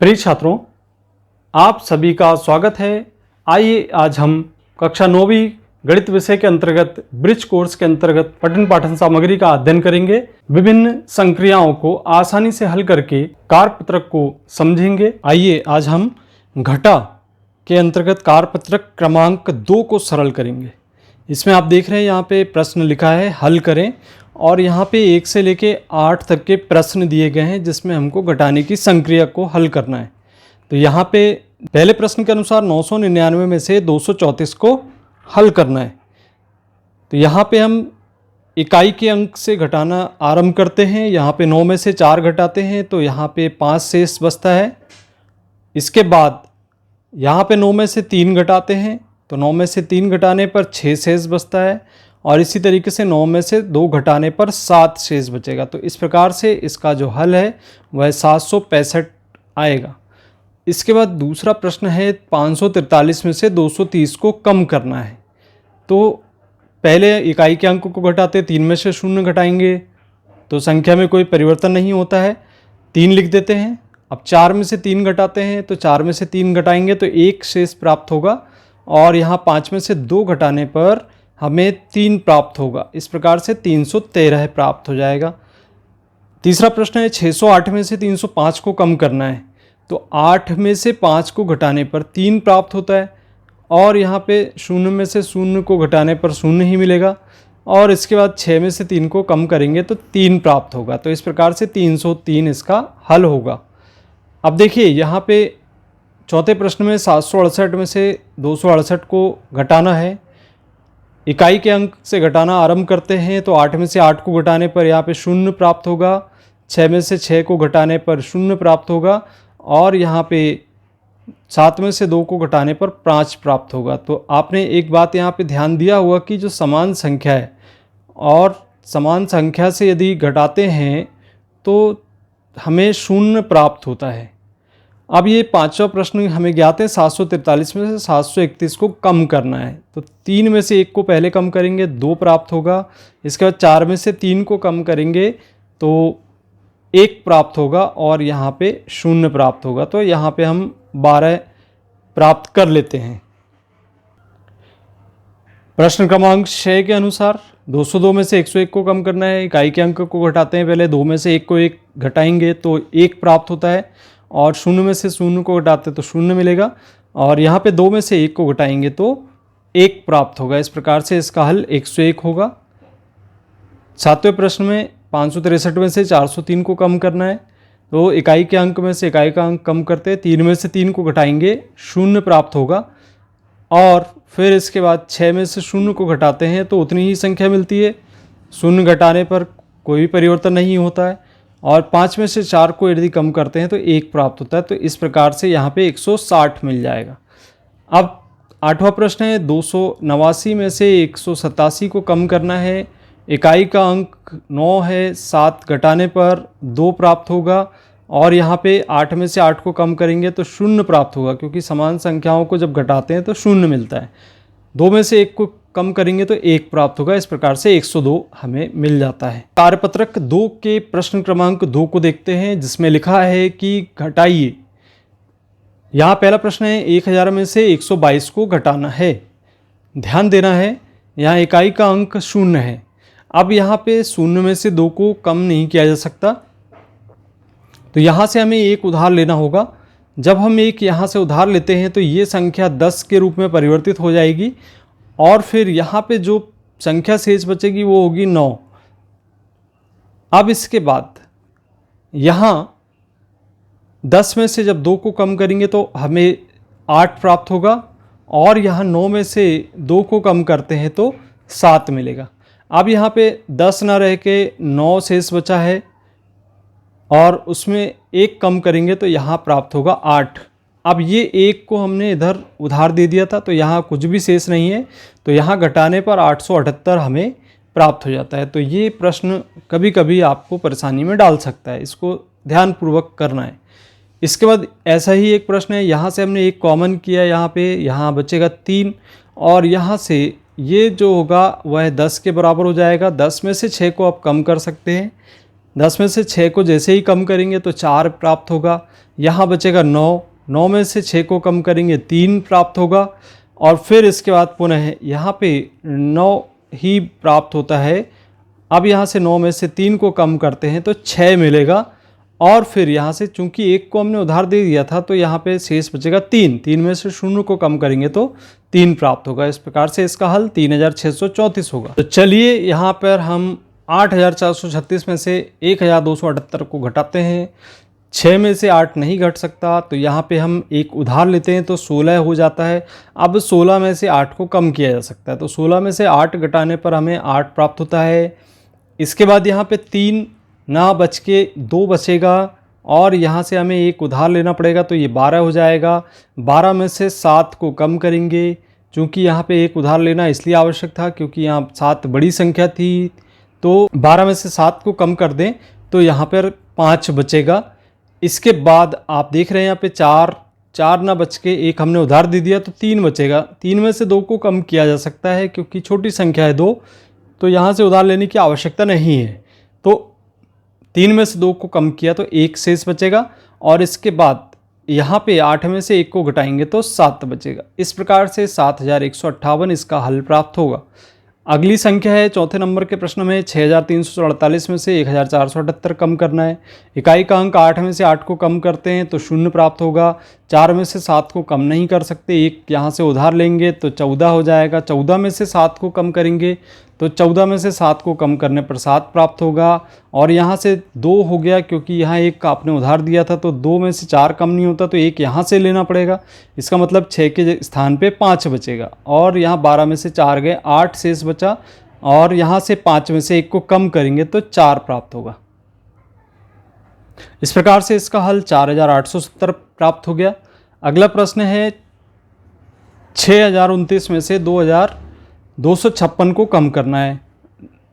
प्रिय छात्रों, आप सभी का स्वागत है। आइए आज हम कक्षा 9वीं गणित विषय के अंतर्गत ब्रिज कोर्स के अंतर्गत पठन पाठन सामग्री का अध्ययन करेंगे। विभिन्न संक्रियाओं को आसानी से हल करके कारपत्रक को समझेंगे। आइए आज हम घटा के अंतर्गत कारपत्रक क्रमांक 2 को सरल करेंगे। इसमें आप देख रहे हैं यहाँ पे प्रश्न लिखा है हल करें, और यहाँ पे 1 से लेके 8 तक के प्रश्न दिए गए हैं जिसमें हमको घटाने की संक्रिया को हल करना है। तो यहाँ पे पहले प्रश्न के अनुसार 999 में से 234 को हल करना है। तो यहाँ पे हम इकाई के अंक से घटाना आरंभ करते हैं। यहाँ पे 9 में से 4 घटाते हैं तो यहाँ पे 5 शेष बचता है। इसके बाद यहाँ पे 9 में से 3 घटाते हैं तो 9 में से 3 घटाने पर 6 शेष बचता है, और इसी तरीके से 9 में से 2 घटाने पर 7 शेष बचेगा। तो इस प्रकार से इसका जो हल है वह 765 आएगा। इसके बाद दूसरा प्रश्न है 543 में से 230 को कम करना है। तो पहले इकाई के अंक को घटाते, 3 में से 0 घटाएंगे तो संख्या में कोई परिवर्तन नहीं होता है, 3 लिख देते हैं। अब 4 में से 3 घटाते हैं तो 4 में से 3 घटाएंगे तो 1 शेष प्राप्त होगा, और यहाँ 5 में से 2 घटाने पर हमें 3 प्राप्त होगा। इस प्रकार से 313 प्राप्त हो जाएगा। तीसरा प्रश्न है 608 में से 305 को कम करना है। तो 8 में से 5 को घटाने पर 3 प्राप्त होता है, और यहाँ पे 0 में से 0 को घटाने पर 0 ही मिलेगा, और इसके बाद 6 में से 3 को कम करेंगे तो 3 प्राप्त होगा। तो इस प्रकार से 303 इसका हल होगा। अब देखिए यहाँ पे चौथे प्रश्न में 768 में से 268 को घटाना है। इकाई के अंक से घटाना आरंभ करते हैं तो 8 में से 8 को घटाने पर यहाँ पे 0 प्राप्त होगा, 6 में से 6 को घटाने पर 0 प्राप्त होगा, और यहाँ पे 7 में से 2 को घटाने पर 5 प्राप्त होगा। तो आपने एक बात यहाँ पे ध्यान दिया होगा कि जो समान संख्या है और समान संख्या से यदि घटाते हैं तो हमें 0 प्राप्त होता है। अब ये पांचवा प्रश्न हमें ज्ञात है 743 में से 731 को कम करना है। तो 3 में से 1 को पहले कम करेंगे, 2 प्राप्त होगा। इसके बाद 4 में से 3 को कम करेंगे तो 1 प्राप्त होगा, और यहाँ पे 0 प्राप्त होगा। तो यहाँ पे हम 12 प्राप्त कर लेते हैं। प्रश्न क्रमांक 6 के अनुसार 202 में से 101 को कम करना है। इकाई के अंक को घटाते हैं, पहले 2 में से 1 को 1 घटाएंगे तो 1 प्राप्त होता है, और 0 में से 0 को घटाते तो 0 मिलेगा, और यहाँ पे 2 में से 1 को घटाएंगे तो 1 प्राप्त होगा। इस प्रकार से इसका हल 101 होगा। सातवें प्रश्न में 563 में से 403 को कम करना है। तो इकाई के अंक में से इकाई का अंक कम करते हैं, 3 में से 3 को घटाएंगे 0 प्राप्त होगा, और फिर इसके बाद 6 में से 0 को घटाते हैं तो उतनी ही संख्या मिलती है, 0 घटाने पर कोई भी परिवर्तन नहीं होता है, और 5 में से 4 को यदि कम करते हैं तो 1 प्राप्त होता है। तो इस प्रकार से यहाँ पे 160 मिल जाएगा। अब आठवां प्रश्न है 289 में से 187 को कम करना है। इकाई का अंक 9 है, 7 घटाने पर 2 प्राप्त होगा, और यहाँ पे 8 में से 8 को कम करेंगे तो 0 प्राप्त होगा, क्योंकि समान संख्याओं को जब घटाते हैं तो 0 मिलता है। 2 में से 1 को कम करेंगे तो 1 प्राप्त होगा। इस प्रकार से 102 हमें मिल जाता है। कार्यपत्रक 2 के प्रश्न क्रमांक 2 को देखते हैं, जिसमें लिखा है कि घटाइए। यहाँ पहला प्रश्न है 1000 में से 122 को घटाना है। ध्यान देना है, यहाँ इकाई का अंक 0 है। अब यहाँ पे 0 में से 2 को कम नहीं किया जा सकता, तो यहाँ से हमें एक उधार लेना होगा। जब हम एक यहाँ से उधार लेते हैं तो ये संख्या 10 के रूप में परिवर्तित हो जाएगी, और फिर यहाँ पे जो संख्या शेष बचेगी वो होगी 9। अब इसके बाद यहाँ 10 में से जब 2 को कम करेंगे तो हमें 8 प्राप्त होगा, और यहाँ 9 में से 2 को कम करते हैं तो 7 मिलेगा। अब यहाँ पे 10 ना रह के 9 शेष बचा है, और उसमें 1 कम करेंगे तो यहाँ प्राप्त होगा 8। अब ये 1 को हमने इधर उधार दे दिया था तो यहाँ कुछ भी शेष नहीं है, तो यहाँ घटाने पर 878 हमें प्राप्त हो जाता है। तो ये प्रश्न कभी कभी आपको परेशानी में डाल सकता है, इसको ध्यानपूर्वक करना है। इसके बाद ऐसा ही एक प्रश्न है, यहाँ से हमने 1 कॉमन किया, यहाँ बचेगा 3, और यहाँ से ये जो होगा वह 10 के बराबर हो जाएगा। 10 में से 6 को आप कम कर सकते हैं, 10 में से 6 को जैसे ही कम करेंगे तो 4 प्राप्त होगा। यहाँ बचेगा 9, 9 में से 6 को कम करेंगे 3 प्राप्त होगा। और फिर इसके बाद पुनः यहाँ पे 9 ही प्राप्त होता है। अब यहाँ से 9 में से 3 को कम करते हैं तो 6 मिलेगा। और फिर यहाँ से चूंकि 1 को हमने उधार दे दिया था तो यहाँ पे शेष बचेगा 3, 3 में से 0 को कम करेंगे तो 3 प्राप्त होगा। इस प्रकार से इसका हल 3634 होगा। तो चलिए यहाँ पर हम 8436 में से 1278 को घटाते हैं। 6 में से 8 नहीं घट सकता तो यहाँ पे हम एक उधार लेते हैं तो 16 हो जाता है। अब 16 में से 8 को कम किया जा सकता है तो 16 में से 8 घटाने पर हमें 8 प्राप्त होता है। इसके बाद यहाँ पे 3 ना बच के 2 बचेगा और यहाँ से हमें एक उधार लेना पड़ेगा तो ये 12 हो जाएगा। 12 में से 7 को कम करेंगे, चूँकि यहाँ पे एक उधार लेना इसलिए आवश्यक था क्योंकि यहाँ 7 बड़ी संख्या थी। तो 12 में से 7 को कम कर दें तो यहाँ पर 5 बचेगा। इसके बाद आप देख रहे हैं यहाँ पे 4 ना बच के एक हमने उधार दे दिया तो 3 बचेगा। 3 में से 2 को कम किया जा सकता है क्योंकि छोटी संख्या है 2, तो यहाँ से उधार लेने की आवश्यकता नहीं है। तो 3 में से 2 को कम किया तो 1 शेष बचेगा। और इसके बाद यहाँ पे 8 में से 1 को घटाएंगे तो 7 बचेगा। इस प्रकार से 7158 इसका हल प्राप्त होगा। अगली संख्या है चौथे नंबर के प्रश्न में 6348 में से 1478 कम करना है। इकाई का अंक 8 में से 8 को कम करते हैं तो 0 प्राप्त होगा। 4 में से 7 को कम नहीं कर सकते, एक यहाँ से उधार लेंगे तो 14 हो जाएगा। 14 में से 7 को कम करेंगे तो 14 में से 7 को कम करने पर 7 प्राप्त होगा। और यहाँ से 2 हो गया क्योंकि यहाँ एक आपने उधार दिया था तो 2 में से 4 कम नहीं होता तो एक यहाँ से लेना पड़ेगा। इसका मतलब 6 के स्थान पे 5 बचेगा। और यहाँ 12 में से 4 गए, 8 शेष बचा। और यहाँ से 5 में से 1 को कम करेंगे तो 4 प्राप्त होगा। इस प्रकार से इसका हल 4870 प्राप्त हो गया। अगला प्रश्न है 6029 में से 2256 को कम करना है।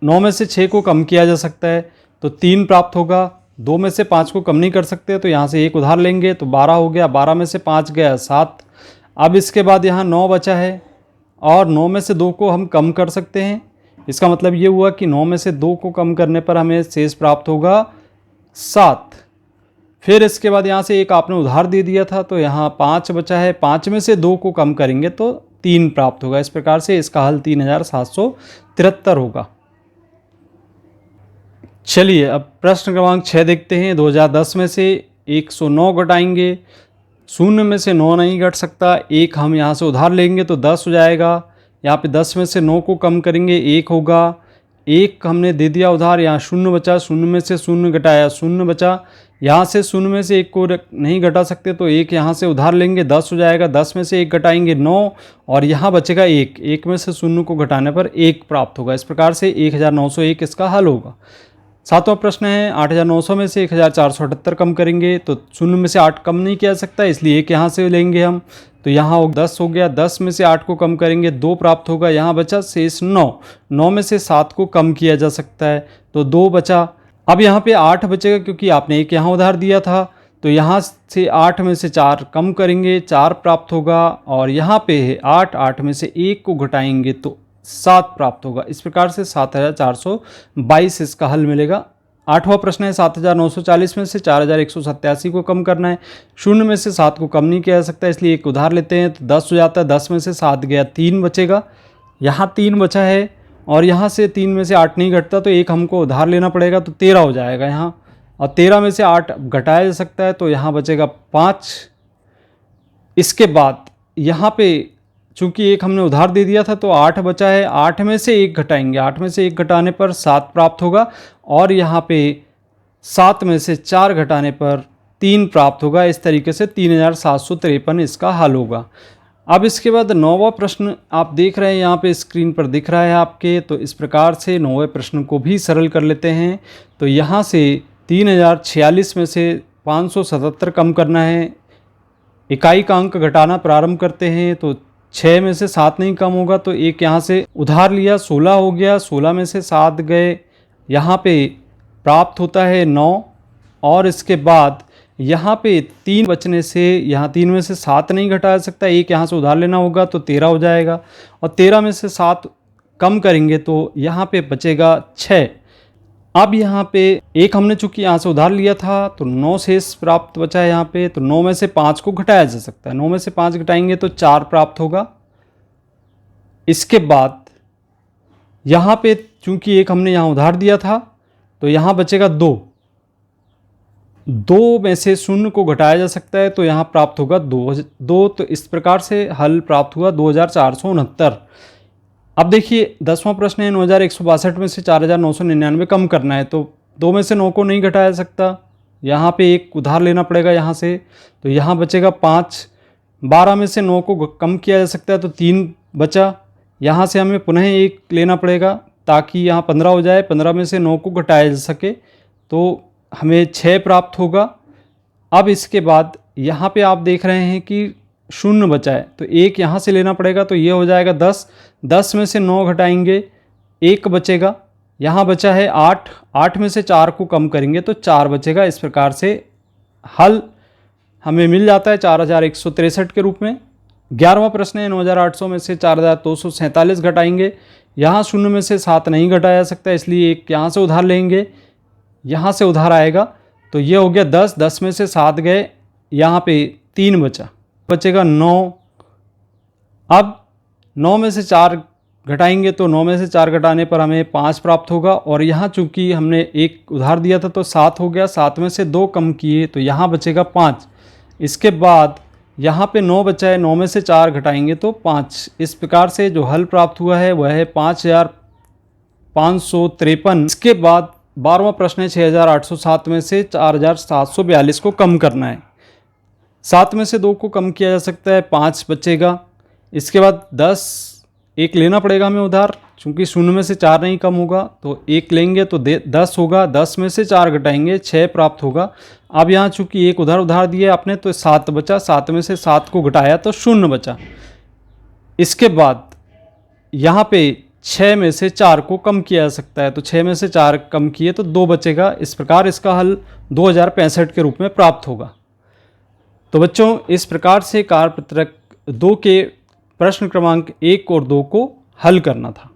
9 में से 6 को कम किया जा सकता है तो 3 प्राप्त होगा। 2 में से 5 को कम नहीं कर सकते तो यहाँ से एक उधार लेंगे तो 12 हो गया। 12 में से 5 गया 7। अब इसके बाद यहाँ 9 बचा है और 9 में से 2 को हम कम कर सकते हैं। इसका मतलब ये हुआ कि 9 में से 2 को कम करने पर हमें शेष प्राप्त होगा 7। फिर इसके बाद यहाँ से एक आपने उधार दे दिया था तो यहाँ 5 बचा है। 5 में से 2 को कम करेंगे तो 3 प्राप्त होगा। इस प्रकार से इसका हल 3773 होगा। चलिए अब प्रश्न क्रमांक 6 देखते हैं। 2010 में से 109 घटाएंगे। 0 में से 9 नहीं घट सकता, एक हम यहाँ से उधार लेंगे तो 10 हो जाएगा। यहाँ पे 10 में से 9 को कम करेंगे 1 होगा। 1 हमने दे दिया उधार, यहाँ 0 बचा। 0 में से 0 घटाया 0 बचा। यहाँ से 0 में से 1 को नहीं घटा सकते तो 1 यहाँ से उधार लेंगे 10 हो जाएगा। 10 में से 1 घटाएंगे 9 और यहाँ बचेगा 1। 1 में से 0 को घटाने पर 1 प्राप्त होगा। इस प्रकार से 1901 इसका हल होगा। सातवां प्रश्न है 8900 में से 1478 कम करेंगे तो 0 में से 8 कम नहीं किया जा सकता, इसलिए 1 यहाँ से लेंगे हम तो यहाँ 10 हो गया। 10 में से 8 को कम करेंगे 2 प्राप्त होगा। यहाँ बचा शेष 9। 9 में से 7 को कम किया जा सकता है तो 2 बचा। अब यहाँ पे 8 बचेगा क्योंकि आपने एक यहाँ उधार दिया था तो यहाँ से 8 में से 4 कम करेंगे 4 प्राप्त होगा। और यहाँ पे है 8 में से 1 को घटाएंगे तो 7 प्राप्त होगा। इस प्रकार से 7422 इसका हल मिलेगा। 8वां प्रश्न है 7940 में से 4187 को कम करना है। 0 में से 7 को कम नहीं किया जा सकता, इसलिए एक उधार लेते हैं तो 10 हो जाता है। 10 में से 7 गया 3 बचेगा। यहाँ 3 बचा है और यहाँ से 3 में से 8 नहीं घटता तो एक हमको उधार लेना पड़ेगा तो 13 हो जाएगा यहाँ। और 13 में से 8 घटाया जा सकता है तो यहाँ बचेगा 5। इसके बाद यहाँ पे चूंकि एक हमने उधार दे दिया था तो 8 बचा है। 8 में से 1 घटाएंगे, 8 में से 1 घटाने पर 7 प्राप्त होगा। और यहाँ पे 7 में से 4 घटाने पर 3 प्राप्त होगा। इस तरीके से 3753 इसका हल होगा। अब इसके बाद 9वां प्रश्न आप देख रहे हैं यहाँ पे स्क्रीन पर दिख रहा है आपके। तो इस प्रकार से 9वें प्रश्न को भी सरल कर लेते हैं। तो यहाँ से 3046 में से 577 कम करना है। इकाई का अंक घटाना प्रारंभ करते हैं तो 6 में से 7 नहीं कम होगा तो एक यहाँ से उधार लिया 16 हो गया। 16 में से 7 गए, यहाँ पे प्राप्त होता है 9। और इसके बाद यहाँ पे 3 बचने से यहाँ 3 में से 7 नहीं घटाया सकता, एक यहाँ से उधार लेना होगा तो 13 हो जाएगा। और 13 में से 7 कम करेंगे तो यहाँ पे बचेगा 6। अब यहाँ पे एक हमने चूंकि यहाँ से उधार लिया था तो 9 शेष प्राप्त बचा है यहाँ पे, तो 9 में से 5 को घटाया जा सकता है। 9 में से 5 घटाएंगे तो 4 प्राप्त होगा। इसके बाद यहाँ पे चूंकि एक हमने यहाँ उधार दिया था तो यहाँ बचेगा 2 में से 0 को घटाया जा सकता है तो यहाँ प्राप्त होगा 2। तो इस प्रकार से हल प्राप्त हुआ 2469। अब देखिए 10वां प्रश्न है, 9162 में से 4999 कम करना है। तो 2 में से 9 को नहीं घटाया जा सकता, यहाँ पे एक उधार लेना पड़ेगा यहाँ से, तो यहाँ बचेगा 5। 12 में से 9 को कम किया जा सकता है तो 3 बचा, यहाँ से हमें पुनः एक लेना पड़ेगा ताकि यहाँ 15 हो जाए। 15 में से 9 को घटाया जा सके तो हमें 6 प्राप्त होगा। अब इसके बाद यहाँ पे आप देख रहे हैं कि 0 बचा है तो एक यहाँ से लेना पड़ेगा, तो ये हो जाएगा 10। 10 में से 9 घटाएंगे, 1 बचेगा। यहाँ बचा है 8। 8 में से 4 को कम करेंगे तो 4 बचेगा। इस प्रकार से हल हमें मिल जाता है 4163 के रूप में। 11वां प्रश्न है, 9800 में से 4247 घटाएंगे। यहाँ 0 में से 7 नहीं घटाया जा सकता, इसलिए एक यहाँ से उधार लेंगे, यहाँ से उधार आएगा तो ये हो गया 10। 10 में से 7 गए, यहाँ पे 3 बचेगा 9। अब 9 में से 4 घटाएंगे तो 9 में से 4 घटाने पर हमें 5 प्राप्त होगा। और यहाँ चूंकि हमने एक उधार दिया था तो 7 हो गया, 7 में से 2 कम किए तो यहाँ बचेगा 5। इसके बाद यहाँ पे 9 बचा है, 9 में से 4 घटाएंगे तो 5। इस प्रकार से जो हल प्राप्त हुआ है वह है 5553। इसके बाद 12वां प्रश्न है, 6807 में से 4742 को कम करना है। 7 में से 2 को कम किया जा सकता है, 5 बचेगा। इसके बाद 10 एक लेना पड़ेगा हमें उधार, चूँकि 0 में से 4 नहीं कम होगा तो एक लेंगे तो 10 होगा। 10 में से 4 घटाएंगे, 6 प्राप्त होगा। अब यहाँ चूँकि एक उधार दिया आपने तो 7 बचा, 7 में से 7 को घटाया तो 0 बचा। इसके बाद यहाँ पे 6 में से 4 को कम किया जा सकता है, तो 6 में से 4 कम किए तो 2 बचेगा। इस प्रकार इसका हल 2065 के रूप में प्राप्त होगा। तो बच्चों, इस प्रकार से कार्यपत्रक 2 के प्रश्न क्रमांक 1 और 2 को हल करना था।